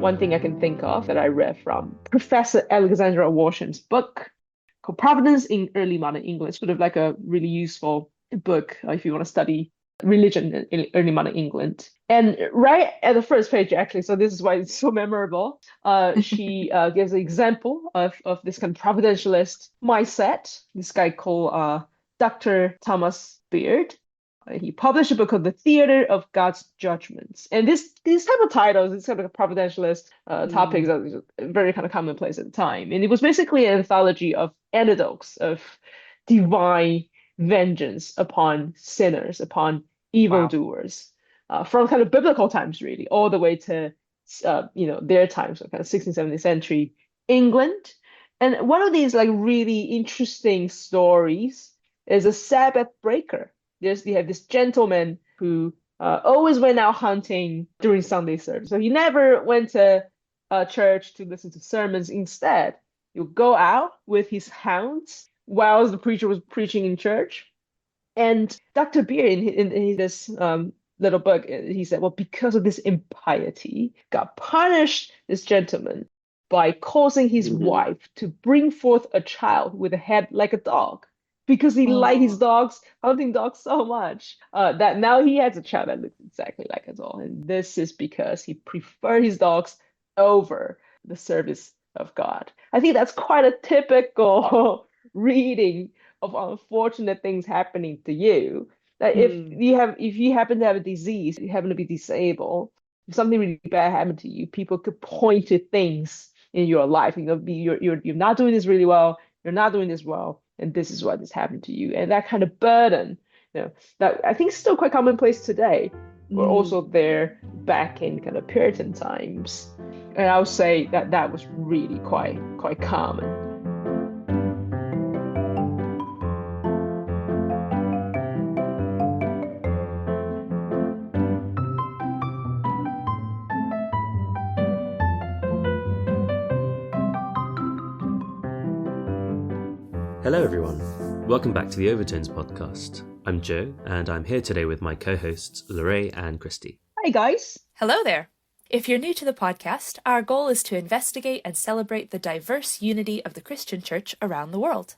one thing I can think of that I read from Professor Alexandra Washam's book called Providence in Early Modern England. Sort of like a really useful book if you want to study religion in early modern England. And right at the first page, actually, so this is why it's so memorable, she gives an example of this kind of providentialist mindset. This guy called Dr. Thomas Beard. He published a book called The Theater of God's Judgments. And these type of titles, these kind of providentialist topics are very kind of commonplace at the time. And it was basically an anthology of anecdotes of divine vengeance upon sinners, upon evildoers, from kind of biblical times, really, all the way to their times, so kind of 16th, 17th century England. And one of these like really interesting stories is a Sabbath breaker. You have this gentleman who always went out hunting during Sunday service. So he never went to church to listen to sermons. Instead, he'll go out with his hounds while the preacher was preaching in church. And Dr. Beard, in this little book, he said, well, because of this impiety, God punished this gentleman by causing his wife to bring forth a child with a head like a dog, because he liked his hunting dogs so much that now he has a child that looks exactly like a dog. And this is because he preferred his dogs over the service of God. I think that's quite a typical reading of unfortunate things happening to you. That if you happen to have a disease, you happen to be disabled, if something really bad happened to you, people could point to things in your life. You're not doing this really well. You're not doing this well, and this is what has happened to you. And that kind of burden, that I think is still quite commonplace today. We're also there back in kind of Puritan times, and I would say that was really quite common. Hello everyone, welcome back to the Overtones Podcast. I'm Joe, and I'm here today with my co-hosts LaRae and Christy. Hi guys. Hello there. If you're new to the podcast, our goal is to investigate and celebrate the diverse unity of the Christian church around the world.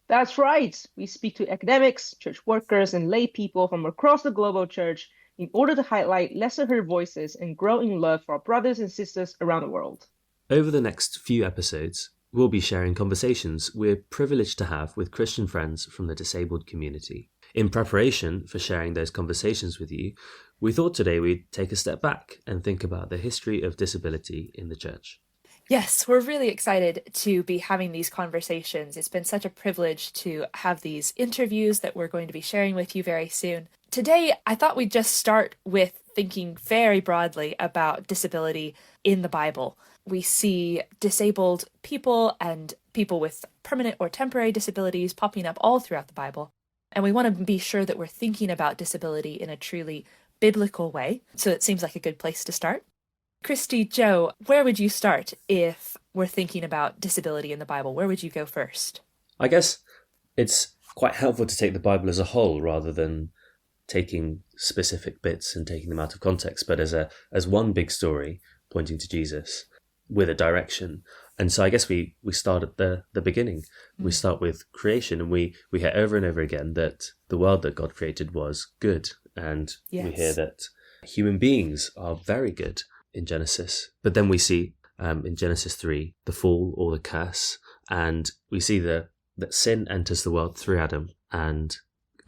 That's right. We speak to academics, church workers, and lay people from across the global church in order to highlight lesser heard voices and grow in love for our brothers and sisters around the world. Over the next few episodes, we'll be sharing conversations we're privileged to have with Christian friends from the disabled community. In preparation for sharing those conversations with you, we thought today we'd take a step back and think about the history of disability in the church. Yes, we're really excited to be having these conversations. It's been such a privilege to have these interviews that we're going to be sharing with you very soon. Today, I thought we'd just start with thinking very broadly about disability in the Bible. We see disabled people and people with permanent or temporary disabilities popping up all throughout the Bible. And we want to be sure that we're thinking about disability in a truly biblical way. So it seems like a good place to start. Christy, Joe, where would you start if we're thinking about disability in the Bible? Where would you go first? I guess it's quite helpful to take the Bible as a whole rather than taking specific bits and taking them out of context, but as one big story pointing to Jesus with a direction. And so I guess we start at the beginning. We start with creation, and we hear over and over again that the world that God created was good. And we hear that human beings are very good in Genesis. But then we see in Genesis 3, the fall or the curse, and we see that sin enters the world through Adam and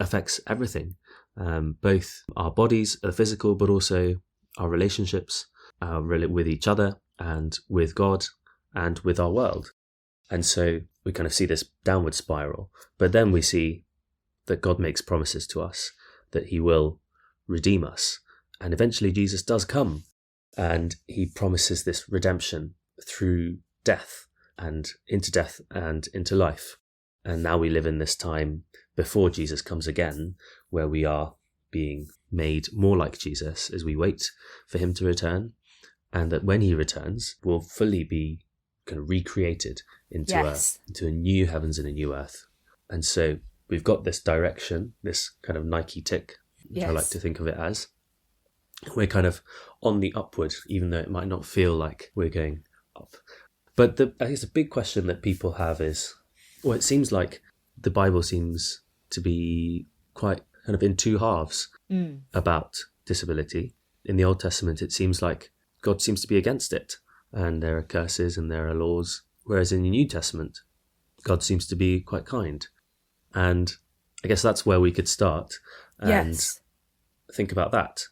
affects everything, both our bodies, the physical, but also our relationships with each other and with God and with our world. And so we kind of see this downward spiral. But then we see that God makes promises to us that he will redeem us. And eventually Jesus does come, and he promises this redemption through death and into life. And now we live in this time before Jesus comes again, where we are being made more like Jesus as we wait for him to return. And that when he returns, we'll fully be kind of recreated into a new heavens and a new earth. And so we've got this direction, this kind of Nike tick, which I like to think of it as. we're kind of on the upward, even though it might not feel like we're going up. But I guess the big question that people have is, well, it seems like the Bible seems to be quite kind of in two halves about disability. In the Old Testament, it seems like God seems to be against it, and there are curses and there are laws. Whereas in the New Testament, God seems to be quite kind. And I guess that's where we could start and think about that.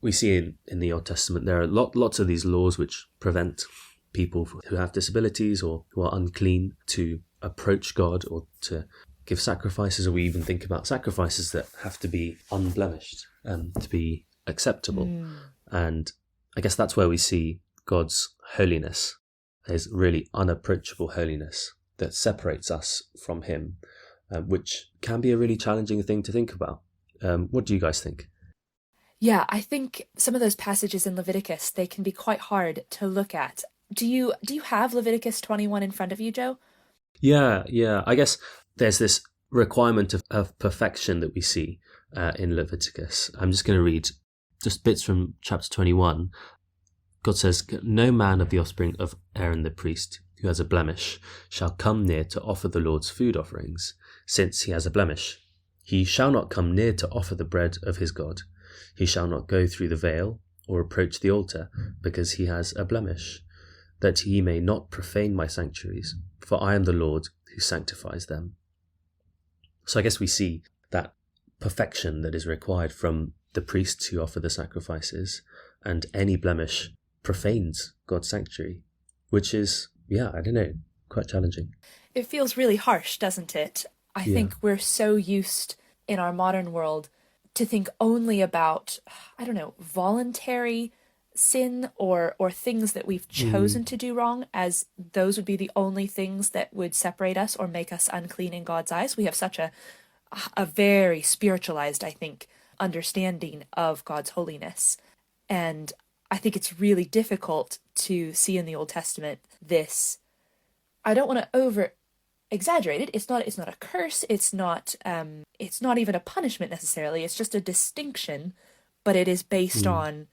We see in the Old Testament, there are lots of these laws which prevent people who have disabilities or who are unclean to approach God or to give sacrifices, or we even think about sacrifices that have to be unblemished to be acceptable. And I guess that's where we see God's holiness, his really unapproachable holiness that separates us from him, which can be a really challenging thing to think about. What do you guys think? Yeah, I think some of those passages in Leviticus, they can be quite hard to look at. Do you have Leviticus 21 in front of you, Joe? Yeah. I guess there's this requirement of perfection that we see in Leviticus. I'm just going to read just bits from chapter 21. God says, "No man of the offspring of Aaron the priest who has a blemish shall come near to offer the Lord's food offerings, since he has a blemish. He shall not come near to offer the bread of his God. He shall not go through the veil or approach the altar, because he has a blemish, that he may not profane my sanctuaries, for I am the Lord who sanctifies them." So I guess we see that perfection that is required from the priests who offer the sacrifices, and any blemish profanes God's sanctuary, which is, I don't know, quite challenging. It feels really harsh, doesn't it? I think we're so used in our modern world to think only about, I don't know, voluntary sin or things that we've chosen to do wrong, as those would be the only things that would separate us or make us unclean in God's eyes. We have such a very spiritualized, I think, understanding of God's holiness. And I think it's really difficult to see in the Old Testament this, I don't want to over exaggerate it. It's not a curse. It's not even a punishment necessarily. It's just a distinction, but it is based on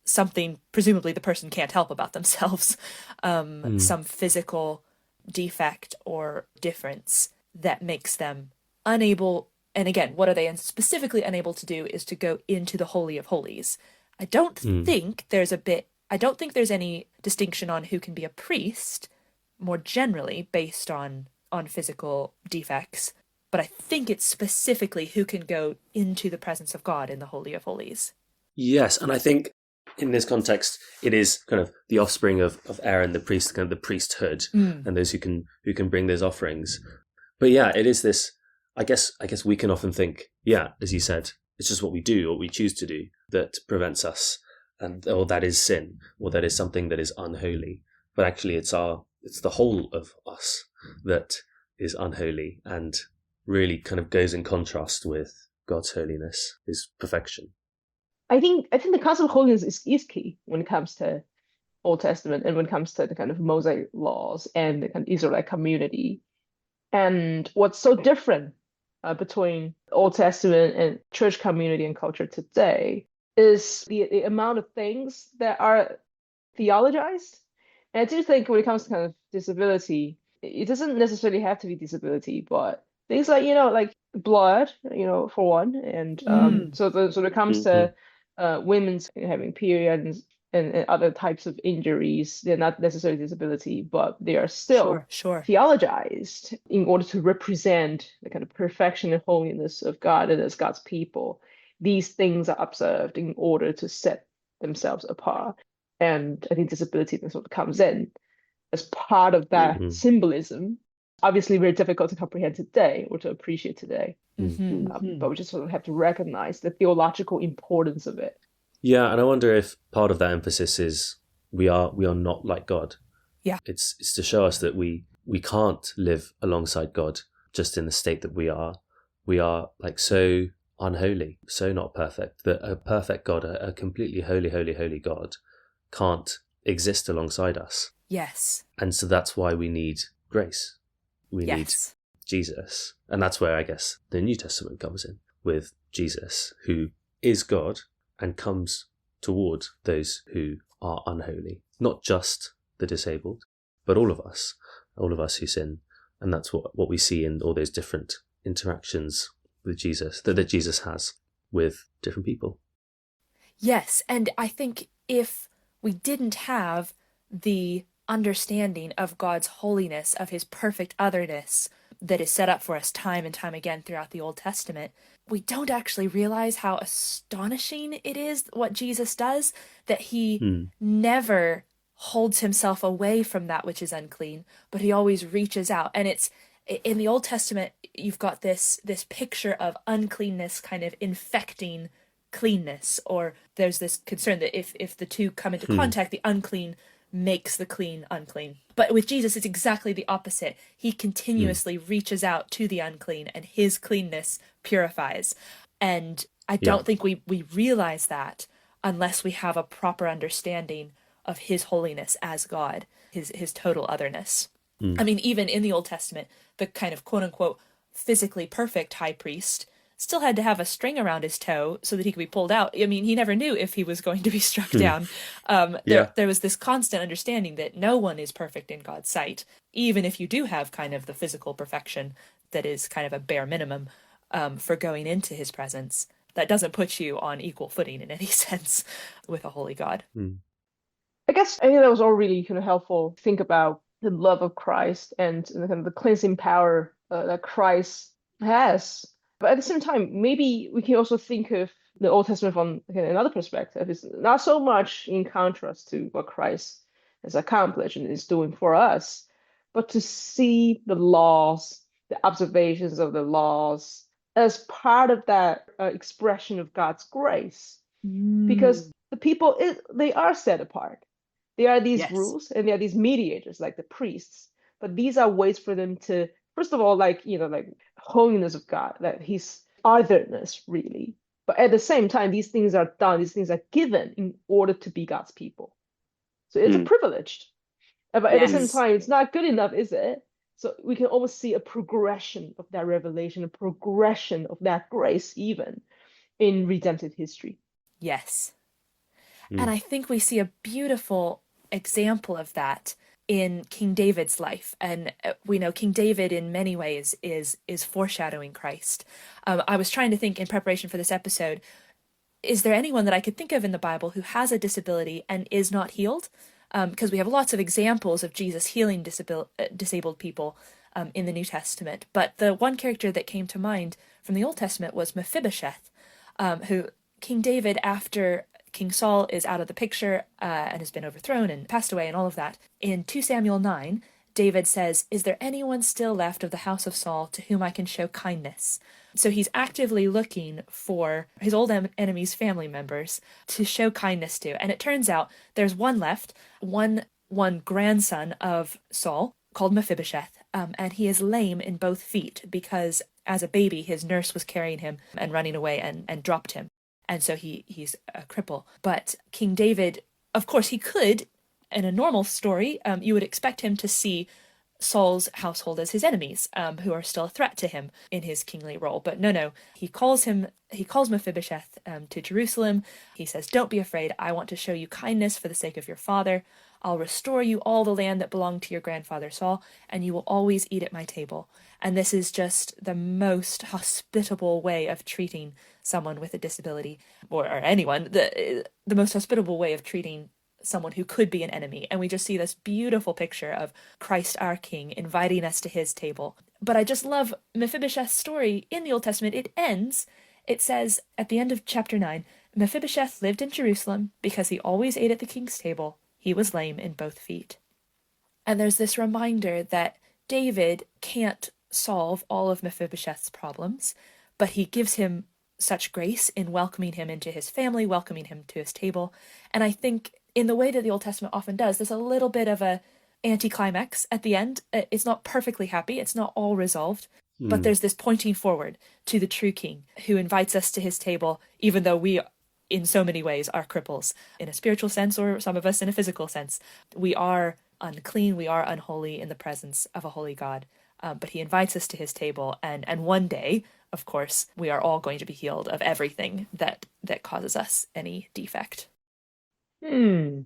something presumably the person can't help about themselves, some physical defect or difference that makes them unable. And again, what are they specifically unable to do is to go into the Holy of Holies. I don't think there's any distinction on who can be a priest more generally based on physical defects, but I think it's specifically who can go into the presence of God in the Holy of Holies. Yes, and I think in this context, it is kind of the offspring of Aaron, the priest, kind of the priesthood, and those who can bring those offerings. But it is this. I guess we can often think, as you said, it's just what we do or we choose to do that prevents us, or that is sin, or that is something that is unholy. But actually, it's the whole of us that is unholy, and really kind of goes in contrast with God's holiness, his perfection. I think the concept of holiness is key when it comes to Old Testament and when it comes to the kind of Mosaic laws and the kind of Israelite community. And what's so different between Old Testament and church community and culture today is the amount of things that are theologized. And I do think when it comes to kind of disability, it doesn't necessarily have to be disability, but things like, like blood, for one. And so when it comes to women's having periods and other types of injuries, they're not necessarily disability, but they are still theologized in order to represent the kind of perfection and holiness of God and as God's people. These things are observed in order to set themselves apart. And I think disability sort of comes in as part of that symbolism. Obviously, very difficult to comprehend today or to appreciate today. But we just sort of have to recognize the theological importance of it. Yeah, and I wonder if part of that emphasis is we are not like God. Yeah. It's to show us that we can't live alongside God just in the state that we are. We are like so unholy, so not perfect, that a perfect God, a completely holy God, can't exist alongside us. Yes. And so that's why we need grace. We need Jesus. And that's where I guess the New Testament comes in, with Jesus, who is God and comes toward those who are unholy, not just the disabled, but all of us who sin. And that's what we see in all those different interactions with Jesus, that Jesus has with different people. Yes, and I think if we didn't have the understanding of God's holiness, of his perfect otherness that is set up for us time and time again throughout the Old Testament, we don't actually realize how astonishing it is what Jesus does, that he never holds himself away from that which is unclean, but he always reaches out. And it's in the Old Testament, you've got this picture of uncleanness kind of infecting cleanness, or there's this concern that if the two come into contact, the unclean makes the clean unclean. But with Jesus, it's exactly the opposite. He continuously reaches out to the unclean, and his cleanness purifies. And I don't think we realize that unless we have a proper understanding of his holiness as God, his total otherness. I mean, even in the Old Testament, the kind of quote-unquote physically perfect high priest still had to have a string around his toe so that he could be pulled out. I mean, he never knew if he was going to be struck down. There was this constant understanding that no one is perfect in God's sight, even if you do have kind of the physical perfection that is kind of a bare minimum for going into his presence. That doesn't put you on equal footing in any sense with a holy God. I guess I think that was all really kind of helpful to think about the love of Christ and the kind of the cleansing power that Christ has. But at the same time, maybe we can also think of the Old Testament from another perspective. It's not so much in contrast to what Christ has accomplished and is doing for us, but to see the laws, the observations of the laws as part of that expression of God's grace. Because the people, they are set apart. There are these rules and there are these mediators like the priests, but these are ways for them to, first of all, like holiness of God, that his otherness really. But at the same time, these things are done, these things are given in order to be God's people. So it's a privilege. But at the same time, it's not good enough, is it? So we can almost see a progression of that revelation, a progression of that grace even in redemptive history. Yes. And I think we see a beautiful example of that in King David's life. And we know King David in many ways is foreshadowing Christ. I was trying to think in preparation for this episode, is there anyone that I could think of in the Bible who has a disability and is not healed? Because we have lots of examples of Jesus healing disabled people in the New Testament. But the one character that came to mind from the Old Testament was Mephibosheth, who King David, after King Saul is out of the picture and has been overthrown and passed away and all of that. In 2 Samuel 9, David says, "Is there anyone still left of the house of Saul to whom I can show kindness?" So he's actively looking for his old enemy's family members to show kindness to. And it turns out there's one left, one grandson of Saul called Mephibosheth, and he is lame in both feet because as a baby his nurse was carrying him and running away and dropped him. And so he's a cripple. But King David, of course, he could, in a normal story, you would expect him to see Saul's household as his enemies, who are still a threat to him in his kingly role. But no, he calls Mephibosheth to Jerusalem. He says, "Don't be afraid. I want to show you kindness for the sake of your father. I'll restore you all the land that belonged to your grandfather Saul, and you will always eat at my table." And this is just the most hospitable way of treating someone with a disability, or anyone, the most hospitable way of treating someone who could be an enemy. And we just see this beautiful picture of Christ our King inviting us to his table. But I just love Mephibosheth's story in the Old Testament. It says at the end of chapter 9, Mephibosheth lived in Jerusalem because he always ate at the king's table. He was lame in both feet. And there's this reminder that David can't solve all of Mephibosheth's problems, but he gives him such grace in welcoming him into his family, welcoming him to his table. And I think in the way that the Old Testament often does, there's a little bit of a anticlimax at the end. It's not perfectly happy. It's not all resolved, but there's this pointing forward to the true king who invites us to his table, even though we, in so many ways, are cripples in a spiritual sense, or some of us in a physical sense. We are unclean. We are unholy in the presence of a holy God. But he invites us to his table, and one day, of course, we are all going to be healed of everything that causes us any defect. Hmm.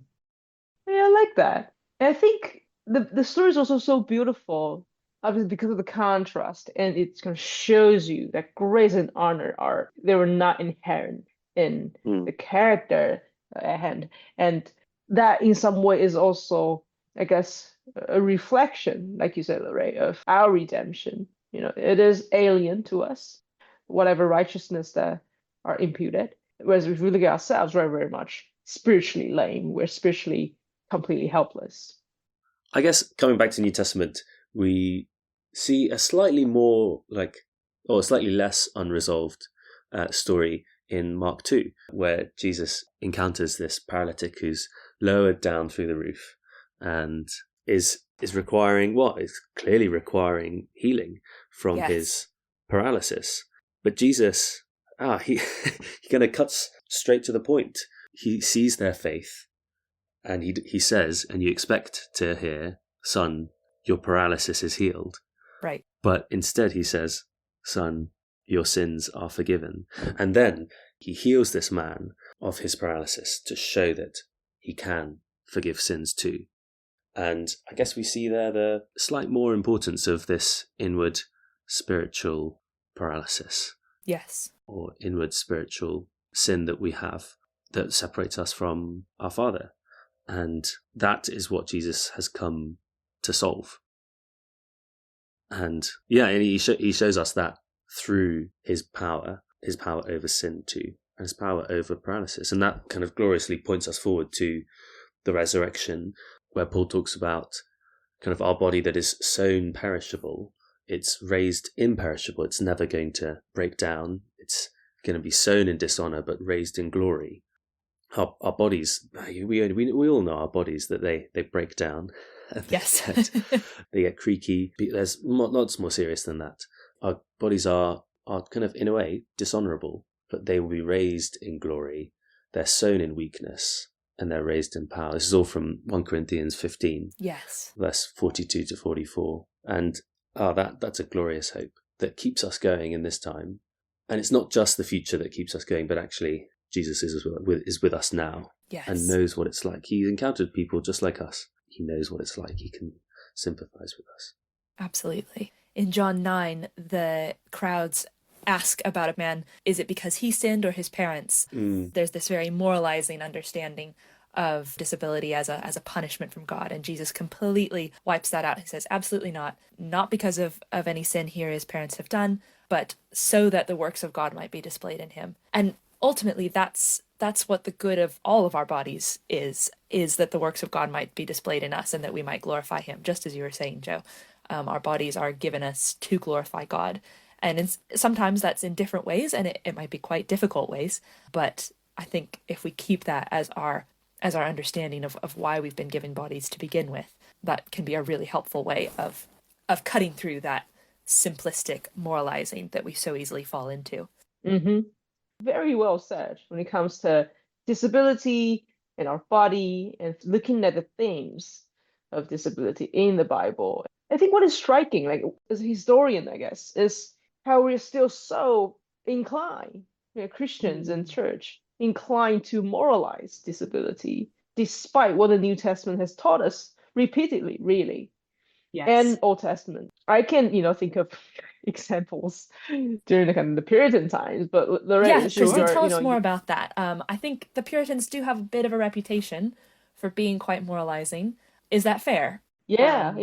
Yeah, I like that. And I think the story is also so beautiful, obviously because of the contrast, and it kind of shows you that grace and honor are they were not inherent in Mm. the character at hand, and that in some way is also, I guess, a reflection, like you said, LaRae, of our redemption. It is alien to us, whatever righteousness that are imputed. Whereas if we look at ourselves, we're very much spiritually lame. We're spiritually completely helpless. I guess coming back to New Testament, we see a slightly more or slightly less unresolved story in Mark 2, where Jesus encounters this paralytic who's lowered down through the roof and is requiring is clearly requiring healing from his paralysis. But Jesus, he he kind of cuts straight to the point. He sees their faith. And he says, and you expect to hear, "Son, your paralysis is healed." Right. But instead he says, "Son, your sins are forgiven." And then he heals this man of his paralysis to show that he can forgive sins too. And I guess we see there the slight more importance of this inward spiritual paralysis. Yes. Or inward spiritual sin that we have that separates us from our Father. And that is what Jesus has come to solve. And and he shows us that through his power over sin too, and his power over paralysis. And that kind of gloriously points us forward to the resurrection, where Paul talks about kind of our body that is sown perishable, it's raised imperishable, it's never going to break down, it's going to be sown in dishonor but raised in glory. Our bodies, we all know our bodies, that they break down. Yes. They get creaky. There's lots more serious than that. Our bodies are kind of, in a way, dishonorable, but they will be raised in glory. They're sown in weakness, and they're raised in power. This is all from 1 Corinthians 15, yes, verse 42 to 44. And that's a glorious hope that keeps us going in this time. And it's not just the future that keeps us going, but actually Jesus is with us now. Yes. And knows what it's like. He's encountered people just like us. He knows what it's like. He can sympathize with us. Absolutely. In John 9, the crowds ask about a man, is it because he sinned or his parents? There's this very moralizing understanding of disability as a punishment from God, and Jesus completely wipes that out. He says, absolutely not. Not because of any sin here his parents have done, but so that the works of God might be displayed in him. And ultimately, that's what the good of all of our bodies is that the works of God might be displayed in us and that we might glorify him, just as you were saying, Joe. Our bodies are given us to glorify God. And sometimes that's in different ways, and it might be quite difficult ways. But I think if we keep that as our understanding of why we've been given bodies to begin with, that can be a really helpful way of cutting through that simplistic moralizing that we so easily fall into. Mm-hmm. Very well said when it comes to disability and our body and looking at the themes of disability in the Bible. I think what is striking, like as a historian, I guess, is how we're still so inclined, Christians and church, inclined to moralize disability, despite what the New Testament has taught us repeatedly, really. Yes. And Old Testament. I can, think of examples during the kind of the Puritan times, but LaRae, Christy, tell us more about that. I think the Puritans do have a bit of a reputation for being quite moralizing. Is that fair? Yeah.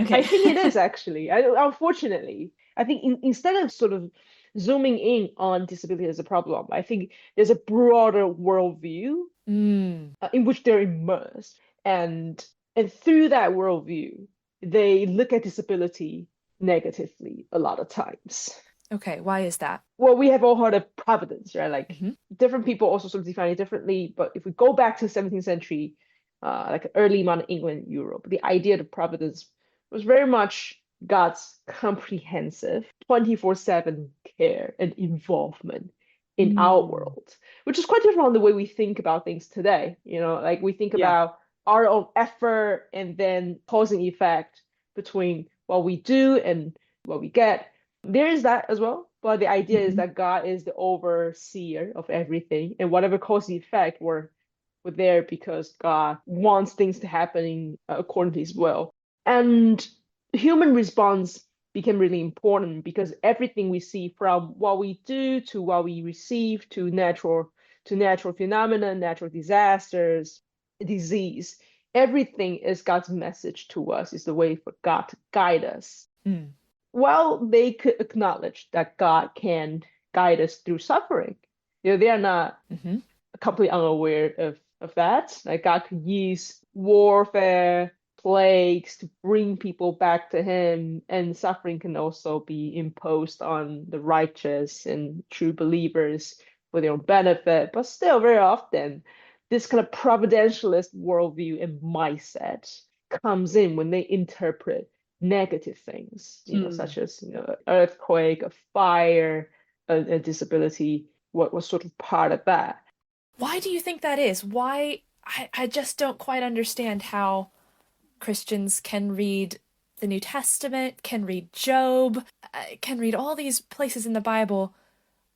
Okay. I think it is actually. Unfortunately, I think instead of sort of zooming in on disability as a problem, I think there's a broader worldview in which they're immersed, and through that worldview, they look at disability negatively a lot of times. Okay, why is that? Well, we have all heard of providence, right? Like different people also sort of define it differently. But if we go back to the 17th century, like early modern England, Europe, the idea of providence was very much God's comprehensive 24/7 care and involvement in our world, which is quite different from the way we think about things today. Like we think about our own effort and then cause and effect between what we do and what we get. There is that as well, but the idea is that God is the overseer of everything, and whatever cause and effect we're We're there because God wants things to happen according to his will. And human response became really important because everything we see, from what we do to what we receive to natural phenomena, natural disasters, disease, everything is God's message to us, is the way for God to guide us. Mm. Well, they could acknowledge that God can guide us through suffering. They are not completely unaware of that. Like, God could use warfare, plagues to bring people back to him, and suffering can also be imposed on the righteous and true believers for their own benefit. But still, very often, this kind of providentialist worldview and mindset comes in when they interpret negative things, such as earthquake, a fire, a disability. What was sort of part of that? Why do you think that is? Why? I just don't quite understand how Christians can read the New Testament, can read Job, can read all these places in the Bible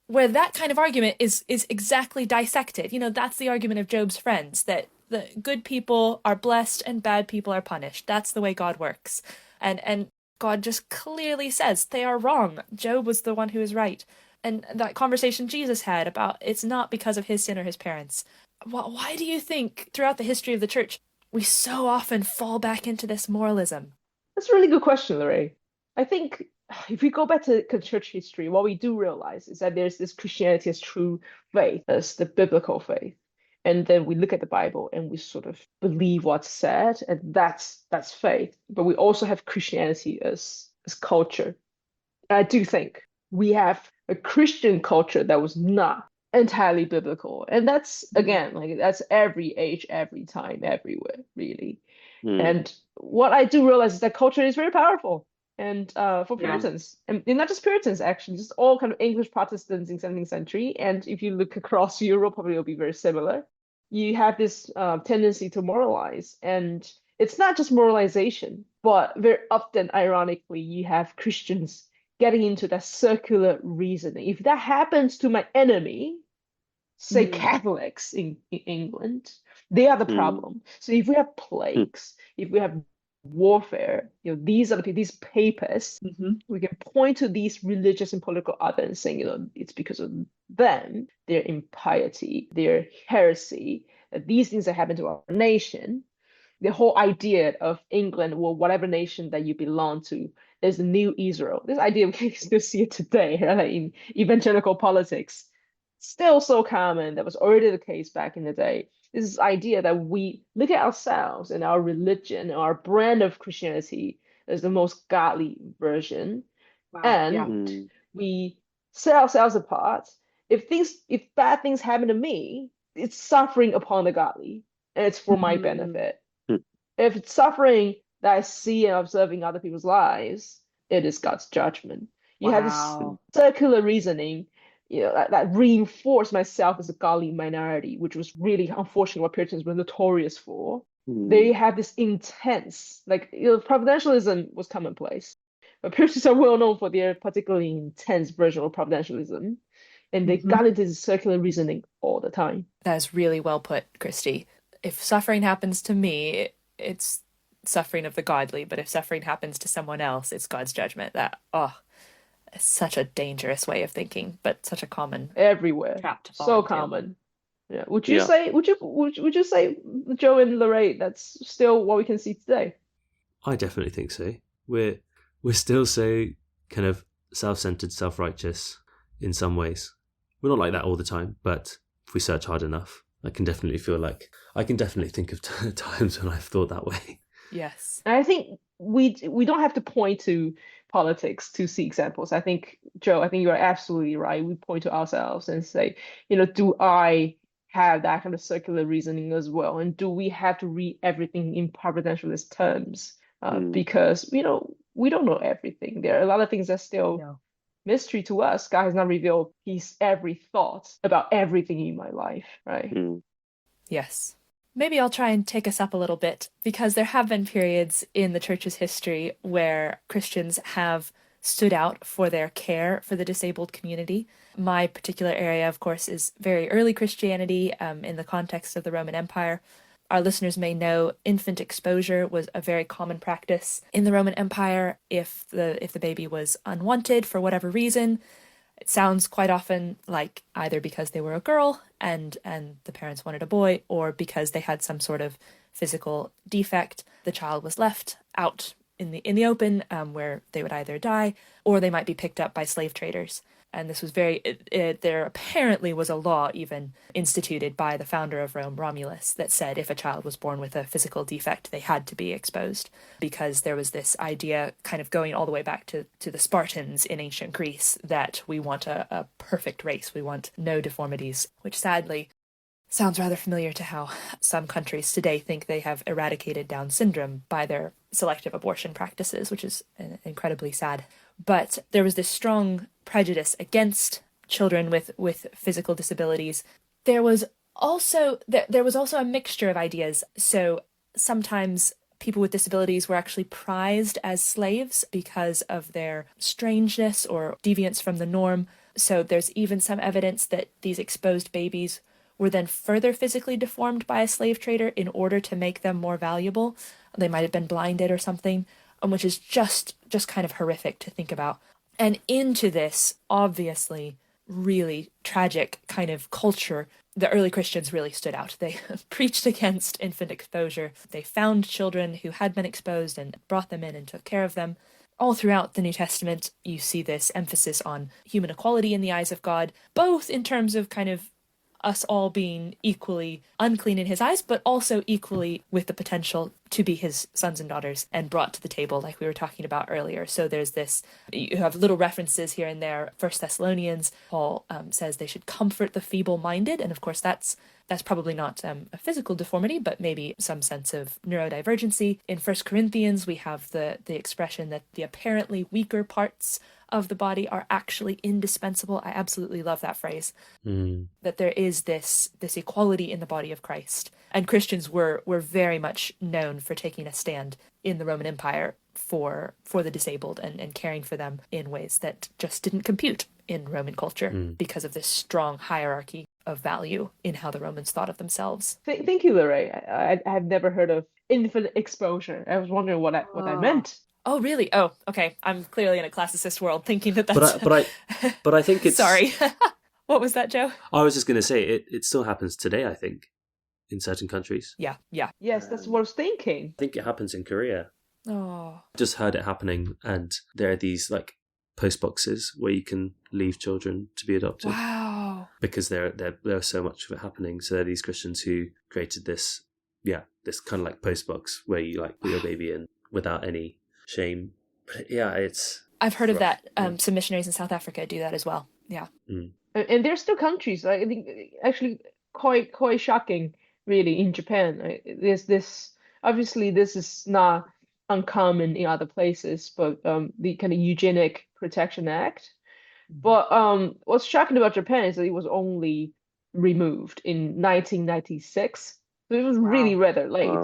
where that kind of argument is exactly dissected. That's the argument of Job's friends, that the good people are blessed and bad people are punished. That's the way God works. And God just clearly says they are wrong. Job was the one who was right. And that conversation Jesus had about it's not because of his sin or his parents. Why do you think throughout the history of the church we so often fall back into this moralism? That's a really good question, LaRae. I think if we go back to church history, what we do realize is that there's this Christianity as true faith, as the biblical faith. And then we look at the Bible and we sort of believe what's said, and that's faith. But we also have Christianity as culture. And I do think we have a Christian culture that was not entirely biblical. And that's, again, like, that's every age, every time, everywhere, really. And what I do realize is that culture is very powerful. And for Puritans, and not just Puritans, actually, just all kind of English Protestants in 17th century. And if you look across Europe, probably it'll be very similar. You have this tendency to moralize. And it's not just moralization, but very often, ironically, you have Christians getting into that circular reasoning. If that happens to my enemy, say Catholics in England, they are the problem. So if we have plagues, if we have warfare, these are the these papers, we can point to these religious and political others saying, it's because of them, their impiety, their heresy, that these things that happen to our nation. The whole idea of England, or whatever nation that you belong to, is the new Israel. This idea, we can still see it today, right? In evangelical politics. Still so common. That was already the case back in the day. This idea that we look at ourselves and our religion, our brand of Christianity, as the most godly version. Wow. And we set ourselves apart. If bad things happen to me, it's suffering upon the godly, and it's for my benefit. If it's suffering that I see and observing other people's lives, it is God's judgment. You have this circular reasoning, that reinforce myself as a godly minority, which was really, unfortunately, what Puritans were notorious for. They have this intense, providentialism was commonplace, but Puritans are well known for their particularly intense version of providentialism, and they got into this circular reasoning all the time. That is really well put, Christy. If suffering happens to me, it's suffering of the godly, but if suffering happens to someone else, it's God's judgment. It's such a dangerous way of thinking, but such a common everywhere. So common. Yeah. Would you say, Joe and LaRae, that's still what we can see today? I definitely think so. We're still so kind of self-centered, self-righteous in some ways. We're not like that all the time, but if we search hard enough, I can definitely think of times when I've thought that way. Yes. And I think we don't have to point to politics to see examples. I think, Joe, you are absolutely right. We point to ourselves and say, do I have that kind of circular reasoning as well? And do we have to read everything in providentialist terms? Because, we don't know everything. There are a lot of things that still mystery to us. God has not revealed his every thought about everything in my life, right? Yes. Maybe I'll try and take us up a little bit, because there have been periods in the church's history where Christians have stood out for their care for the disabled community. My particular area, of course, is very early Christianity in the context of the Roman Empire. Our listeners may know infant exposure was a very common practice in the Roman Empire. If the baby was unwanted for whatever reason, it sounds quite often like either because they were a girl and the parents wanted a boy, or because they had some sort of physical defect, the child was left out in the open, where they would either die or they might be picked up by slave traders. And this was there apparently was a law even instituted by the founder of Rome, Romulus, that said if a child was born with a physical defect, they had to be exposed, because there was this idea kind of going all the way back to the Spartans in ancient Greece that we want a perfect race. We want no deformities, which sadly sounds rather familiar to how some countries today think they have eradicated Down syndrome by their selective abortion practices, which is incredibly sad. But there was this strong prejudice against children with physical disabilities. There was also a mixture of ideas. So sometimes people with disabilities were actually prized as slaves because of their strangeness or deviance from the norm. So there's even some evidence that these exposed babies were then further physically deformed by a slave trader in order to make them more valuable. They might have been blinded or something, which is just kind of horrific to think about. And into this, obviously, really tragic kind of culture, the early Christians really stood out. They preached against infant exposure. They found children who had been exposed and brought them in and took care of them. All throughout the New Testament, you see this emphasis on human equality in the eyes of God, both in terms of kind of us all being equally unclean in his eyes, but also equally with the potential to be his sons and daughters and brought to the table, like we were talking about earlier. So there's this, you have little references here and there. 1 Thessalonians, Paul says they should comfort the feeble-minded. And of course, that's probably not a physical deformity, but maybe some sense of neurodivergency. In 1 Corinthians, we have the expression that the apparently weaker parts of the body are actually indispensable. I absolutely love that phrase. That there is this equality in the body of Christ. And Christians were very much known for taking a stand in the Roman Empire for the disabled and caring for them in ways that just didn't compute in Roman culture because of this strong hierarchy of value in how the Romans thought of themselves. Thank you, LaRae. I have never heard of infant exposure. I was wondering what I meant. Oh, really? Oh, okay. I'm clearly in a classicist world thinking that's... But I think it's... Sorry. What was that, Joe? I was just going to say, it still happens today, I think, in certain countries. Yeah. Yes, that's what I was thinking. I think it happens in Korea. Oh. Just heard it happening, and there are these, like, post boxes where you can leave children to be adopted. Wow. Because there's so much of it happening. So there are these Christians who created this kind of like post box where you, like, put your baby in without any shame. But yeah, I've heard rough. of that. Some missionaries in South Africa do that as well. Yeah. And there's still countries, I think, actually quite shocking, really, in Japan. There's this, obviously this is not uncommon in other places, but the kind of Eugenic Protection Act. But what's shocking about Japan is that it was only removed in 1996. So it was really rather late. Wow.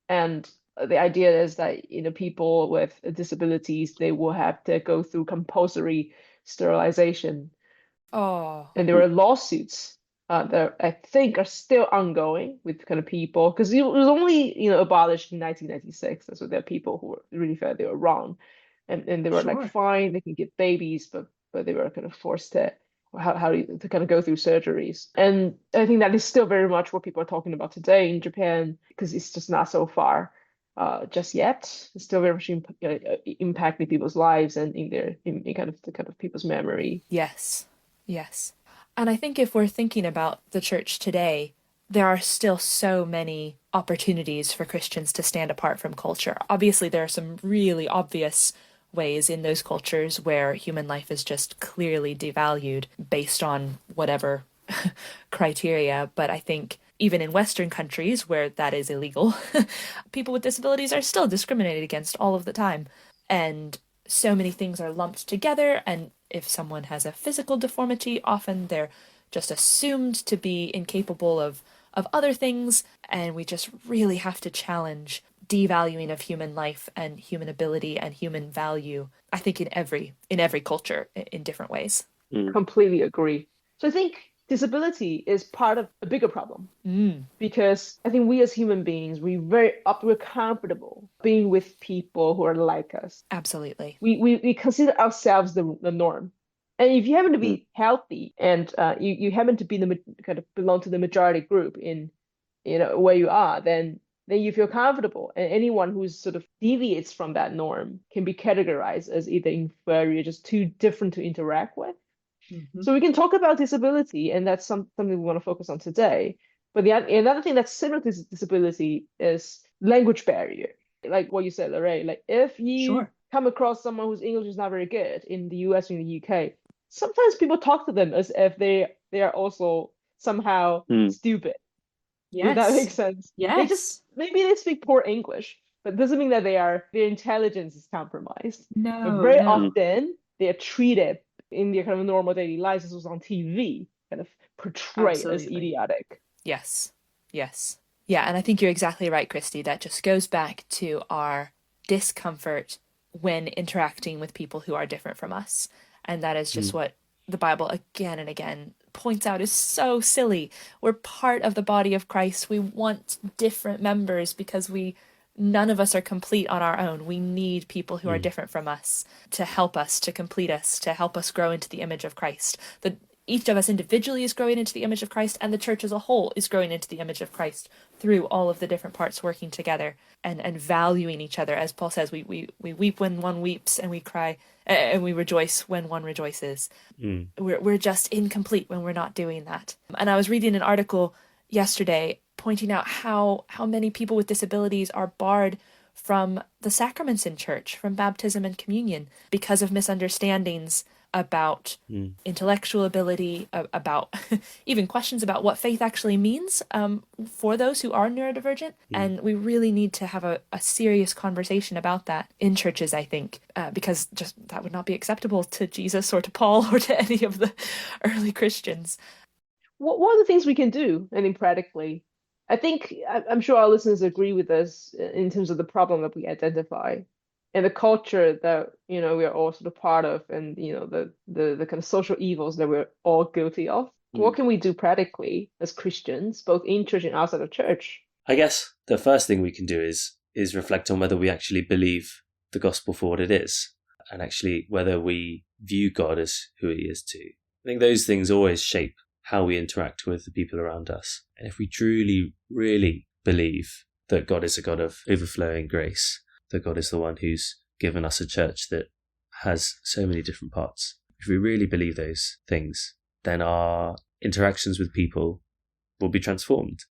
And the idea is that, people with disabilities, they will have to go through compulsory sterilization. Oh. And there were lawsuits that I think are still ongoing with kind of people, because it was only, abolished in 1996. So there are people who were really felt they were wrong. And they were like, fine, they can get babies, but they were kind of forced to to kind of go through surgeries. And I think that is still very much what people are talking about today in Japan, because it's just not so far just yet. It's still very much impacting people's lives and in kind of people's memory. Yes. And I think if we're thinking about the church today, there are still so many opportunities for Christians to stand apart from culture. Obviously, there are some really obvious ways in those cultures where human life is just clearly devalued based on whatever criteria. But I think even in Western countries where that is illegal, people with disabilities are still discriminated against all of the time. And so many things are lumped together. And if someone has a physical deformity, often they're just assumed to be incapable of other things. And we just really have to challenge devaluing of human life and human ability and human value, I think in every culture in different ways. Completely agree. So I think disability is part of a bigger problem because I think we as human beings, we're comfortable being with people who are like us. Absolutely. We consider ourselves the norm. And if you happen to be healthy and you happen to be kind of belong to the majority group in where you are, then you feel comfortable. And anyone who's sort of deviates from that norm can be categorized as either inferior, just too different to interact with. So we can talk about disability, and that's something we want to focus on today. But another thing that's similar to disability is language barrier. Like what you said, LaRae, like if you come across someone whose English is not very good in the US or in the UK, sometimes people talk to them as if they are also somehow stupid. Yes. Does that make sense? Yes. Maybe they speak poor English, but it doesn't mean that their intelligence is compromised. No. But very often they are treated in their kind of normal daily lives, as was on TV, kind of portrayed as idiotic. Yes. Yeah, and I think you're exactly right, Christy. That just goes back to our discomfort when interacting with people who are different from us. And that is just what the Bible again and again points out is so silly. We're part of the body of Christ. We want different members because none of us are complete on our own. We need people who are different from us to help us, to complete us, to help us grow into the image of Christ. Each of us individually is growing into the image of Christ, and the church as a whole is growing into the image of Christ through all of the different parts working together and valuing each other. As Paul says, we weep when one weeps, and we cry and we rejoice when one rejoices. We're just incomplete when we're not doing that. And I was reading an article yesterday pointing out how many people with disabilities are barred from the sacraments in church, from baptism and communion, because of misunderstandings about intellectual ability, about even questions about what faith actually means for those who are neurodivergent. And we really need to have a serious conversation about that in churches, I think, because just that would not be acceptable to Jesus or to Paul or to any of the early Christians. What are the things we can do, I think, practically? I think I'm sure our listeners agree with us in terms of the problem that we identify and the culture that we are all sort of part of, and the kind of social evils that we're all guilty of. What can we do practically as Christians, both in church and outside of church? I guess the first thing we can do is reflect on whether we actually believe the gospel for what it is, and actually whether we view God as who he is too. I think those things always shape how we interact with the people around us. And if we truly, really believe that God is a God of overflowing grace, that God is the one who's given us a church that has so many different parts, if we really believe those things, then our interactions with people will be transformed.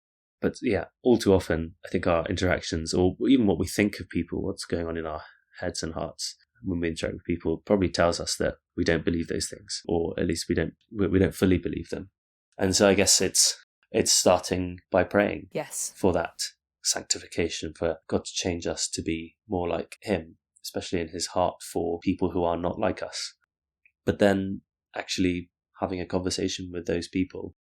But yeah, all too often, I think our interactions, or even what we think of people, what's going on in our heads and hearts when we interact with people, probably tells us that we don't believe those things, or at least we don't fully believe them. And so I guess it's starting by praying for that sanctification, for God to change us to be more like him, especially in his heart for people who are not like us. But then actually having a conversation with those people,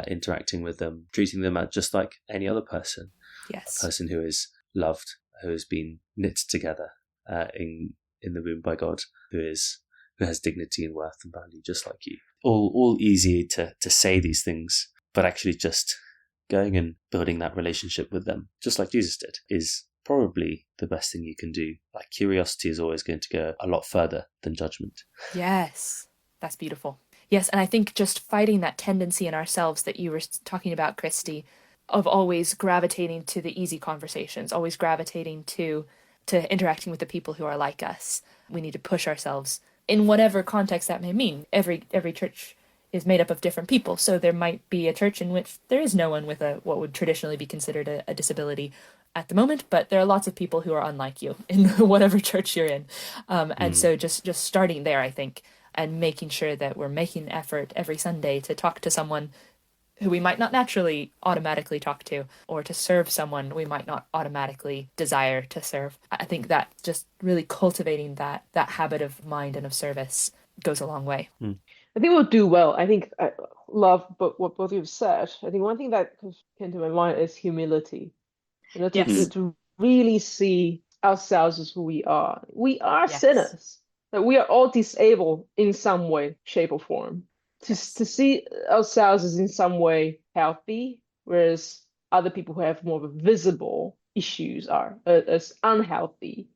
interacting with them, treating them just like any other person. Yes. A person who is loved, who has been knit together in the womb by God, who has dignity and worth and value, just like you. All easy to say these things, but actually just going and building that relationship with them, just like Jesus did, is probably the best thing you can do. Like, curiosity is always going to go a lot further than judgment. Yes, that's beautiful. Yes, and I think just fighting that tendency in ourselves that you were talking about, Christy, of always gravitating to the easy conversations, always gravitating to interacting with the people who are like us. We need to push ourselves in whatever context that may mean. Every church is made up of different people, so there might be a church in which there is no one with what would traditionally be considered a disability at the moment, but there are lots of people who are unlike you in whatever church you're in. And so just starting there, I think, and making sure that we're making an effort every Sunday to talk to someone who we might not naturally automatically talk to, or to serve someone we might not automatically desire to serve. I think that just really cultivating that habit of mind and of service goes a long way. I think we'll do well. I think I love what both of you have said. I think one thing that came to my mind is humility. Yes. To really see ourselves as who we are. We are Yes. sinners. That we are all disabled in some way, shape, or form. To see ourselves as in some way healthy, whereas other people who have more of a visible issues are as unhealthy,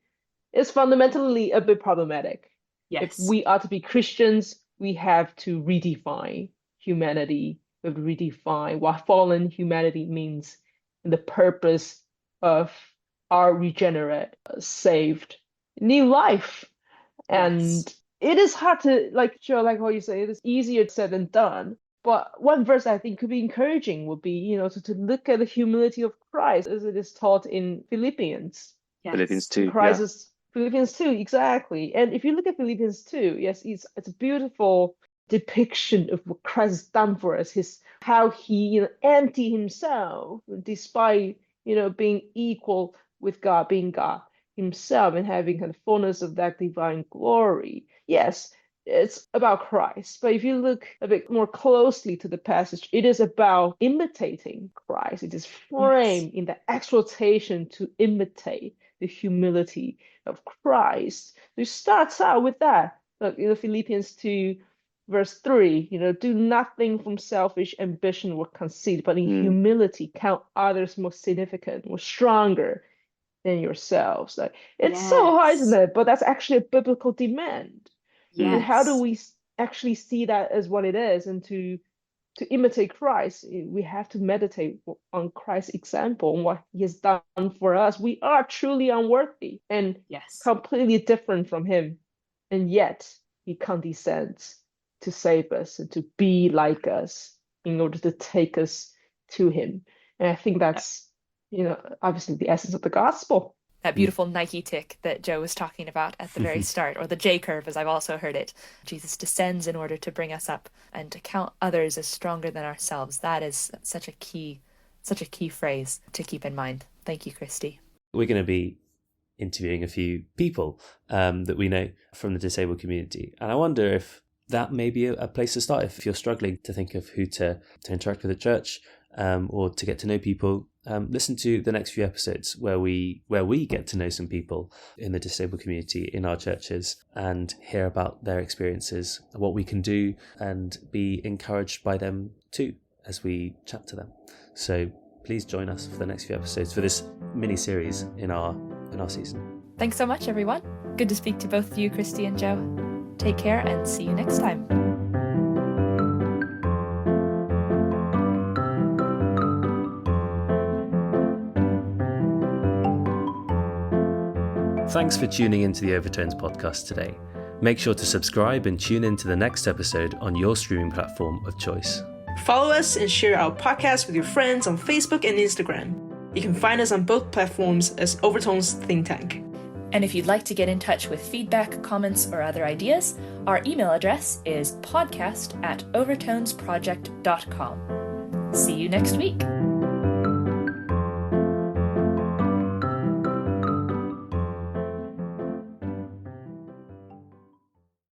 is fundamentally a bit problematic. If we are to be Christians, we have to redefine humanity. We have to redefine what fallen humanity means and the purpose of our regenerate, saved new life. And it is hard to, like Joe, like how you say, it is easier said than done. But one verse I think could be encouraging would be, to look at the humility of Christ as it is taught in Philippians. Philippians 2. Christ is Philippians 2, exactly. And if you look at Philippians 2, yes, it's a beautiful depiction of what Christ has done for us, how he emptied himself despite being equal with God, being God himself and having kind of fullness of that divine glory. Yes, it's about Christ. But if you look a bit more closely to the passage, it is about imitating Christ. It is framed in the exhortation to imitate the humility of Christ. So it starts out with that. Look, Philippians 2, verse 3, do nothing from selfish ambition or conceit, but in humility count others more significant, more stronger than yourselves. Like, it's so hard, isn't it? But that's actually a biblical demand. And how do we actually see that as what it is? And to imitate Christ, we have to meditate on Christ's example and what he has done for us. We are truly unworthy and completely different from him. And yet he condescends to save us and to be like us in order to take us to him. And I think that's, obviously the essence of the gospel. That beautiful Nike tick that Joe was talking about at the very start, or the J curve, as I've also heard it. Jesus descends in order to bring us up and to count others as stronger than ourselves. That is such a key phrase to keep in mind. Thank you, Christy. We're going to be interviewing a few people that we know from the disabled community. And I wonder if that may be a place to start if you're struggling to think of who to interact with at church or to get to know people. Listen to the next few episodes where we get to know some people in the disabled community in our churches and hear about their experiences, what we can do, and be encouraged by them too as we chat to them. So please join us for the next few episodes for this mini series in our season. Thanks so much, everyone. Good to speak to both of you, Christy and Joe. Take care and see you next time. Thanks for tuning into the Overtones Podcast today. Make sure to subscribe and tune in to the next episode on your streaming platform of choice. Follow us and share our podcast with your friends on Facebook and Instagram. You can find us on both platforms as Overtones Think Tank. And if you'd like to get in touch with feedback, comments, or other ideas, our email address is podcast@overtonesproject.com. See you next week.